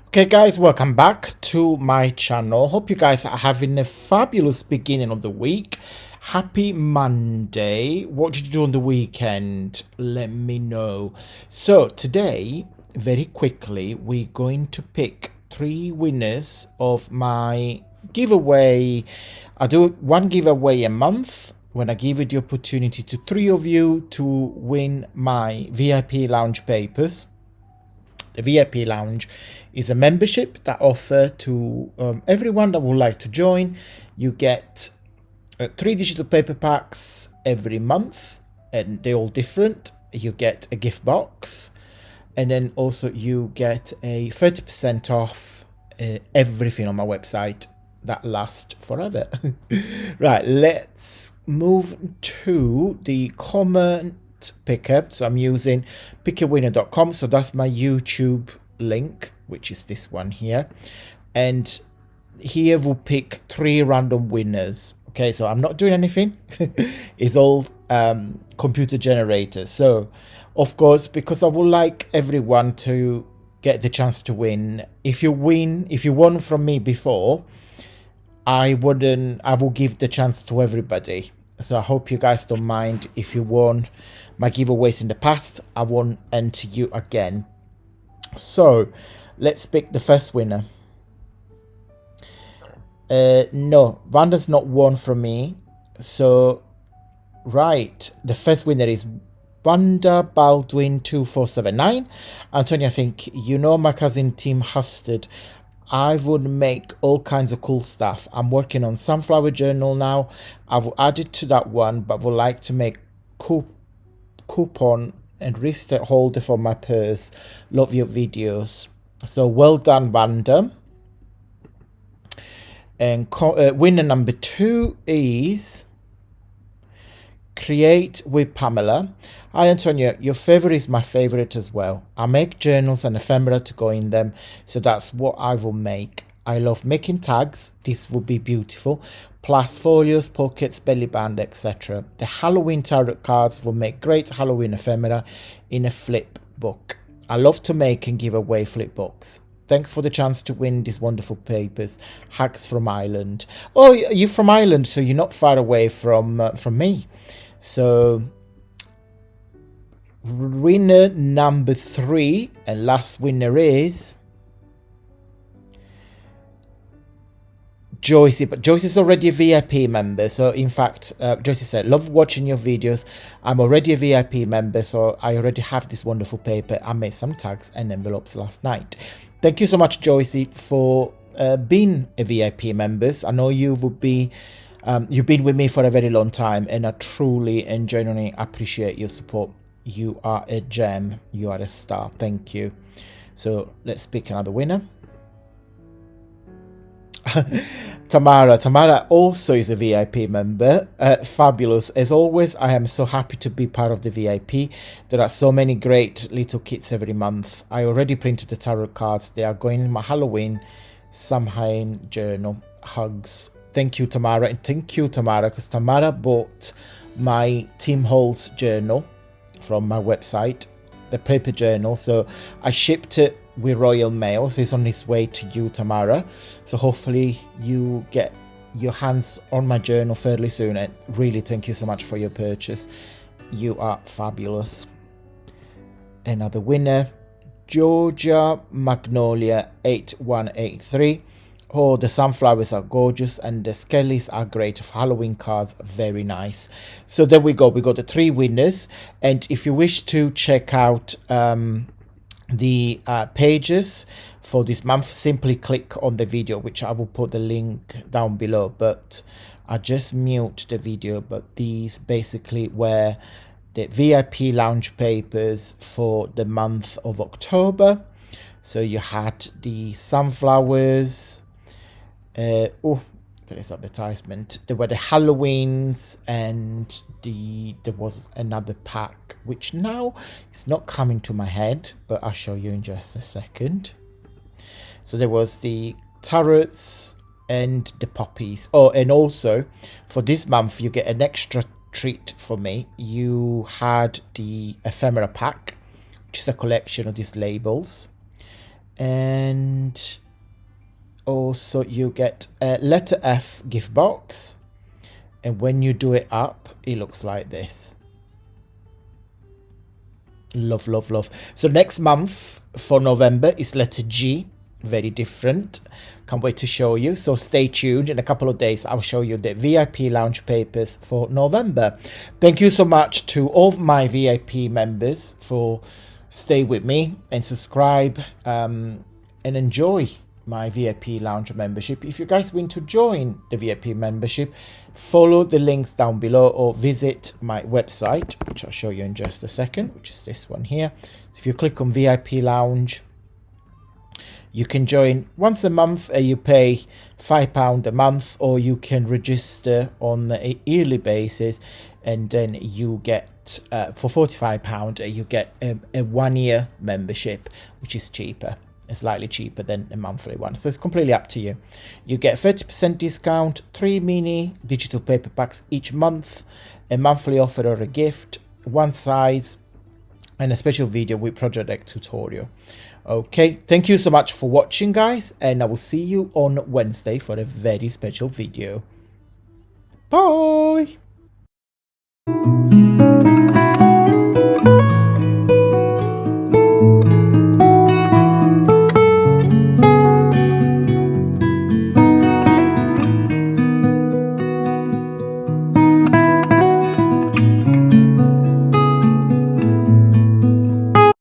Okay guys, welcome back to my channel. Hope you guys are having a fabulous beginning of the week. Happy Monday. What did you do on the weekend? Let me know. So today, very quickly, we're going to pick 3 winners of my giveaway. I do one giveaway a month when I give you the opportunity to 3 of you to win my VIP lounge papers. The VIP Lounge is a membership that offer to everyone that would like to join. You get 3 digital paper packs every month, and they're all different. You get a gift box, and then also you get a 30% off everything on my website that lasts forever. Right, let's move to the comment picker. So I'm using pickawinner.com. So that's my YouTube link, which is this one here. And here we'll pick 3 random winners. Okay, so I'm not doing anything. It's all computer generated. So of course, because I would like everyone to get the chance to win. If you won from me before, I will give the chance to everybody. So I hope you guys don't mind if you won my giveaways in the past. I won't enter you again. So let's pick the first winner. No, Vanda's not won from me. So right, the first winner is Wanda Baldwin 2479. Antonio, I think you know my cousin Tim Husted. I would make all kinds of cool stuff. I'm working on Sunflower Journal now. I've added to that one, but would like to make coupon and wrist holder for my purse. Love your videos. So well done, Vanda. And winner number 2 is Create with Pamela. Hi Antonio, your favorite is my favorite as well. I make journals and ephemera to go in them, so that's what I will make. I love making tags. This will be beautiful. Plus folios, pockets, belly band, etc. The Halloween tarot cards will make great Halloween ephemera in a flip book. I love to make and give away flip books. Thanks for the chance to win these wonderful papers. Hacks from Ireland. Oh, you're from Ireland, so you're not far away from me. So winner number 3 and last winner is Joyce. But Joyce is already a VIP member. So in fact, Joyce said, love watching your videos. I'm already a VIP member, so I already have this wonderful paper. I made some tags and envelopes last night. Thank you so much, Joyce, for being a VIP member. I know you would be you've been with me for a very long time, and I truly and genuinely appreciate your support. You are a gem. You are a star. Thank you. So let's pick another winner. Tamara also is a VIP member. Fabulous. As always, I am so happy to be part of the VIP. There are so many great little kits every month. I already printed the tarot cards. They are going in my Halloween Samhain journal. Hugs. Thank you, Tamara. And thank you, Tamara, because Tamara bought my Tim Holtz journal from my website, the paper journal. So I shipped it with Royal Mail, so it's on its way to you, Tamara. So hopefully you get your hands on my journal fairly soon. And really thank you so much for your purchase. You are fabulous. Another winner, Georgia Magnolia 8183. Oh, the sunflowers are gorgeous and the skellies are great. Halloween cards, very nice. So there we go. We got the 3 winners. And if you wish to check out the pages for this month, simply click on the video, which I will put the link down below. But I just mute the video. But these basically were the VIP lounge papers for the month of October. So you had the sunflowers. Oh, there is advertisement. There were the Halloweens, and there was another pack, which now is not coming to my head, but I'll show you in just a second. So there was the tarots and the poppies. Oh, and also for this month, you get an extra treat for me. You had the ephemera pack, which is a collection of these labels. And also you get a letter F gift box, and when you do it up, it looks like this. Love, love, love. So next month for November is letter G, very different. Can't wait to show you. So stay tuned. In a couple of days, I'll show you the VIP lounge papers for November. Thank you so much to all of my VIP members for stay with me and subscribe and enjoy my VIP lounge membership. If you guys want to join the VIP membership, follow the links down below or visit my website, which I'll show you in just a second, which is this one here. So if you click on VIP lounge, you can join once a month. You pay £5 a month, or you can register on a yearly basis, and then you get for £45 you get a 1 year membership, which is cheaper. It's slightly cheaper than a monthly one, so it's completely up to you. You get 30% discount, 3 mini digital paperbacks each month, a monthly offer or a gift, one size, and a special video with Project Deck tutorial. Okay, thank you so much for watching, guys, and I will see you on Wednesday for a very special video. Bye!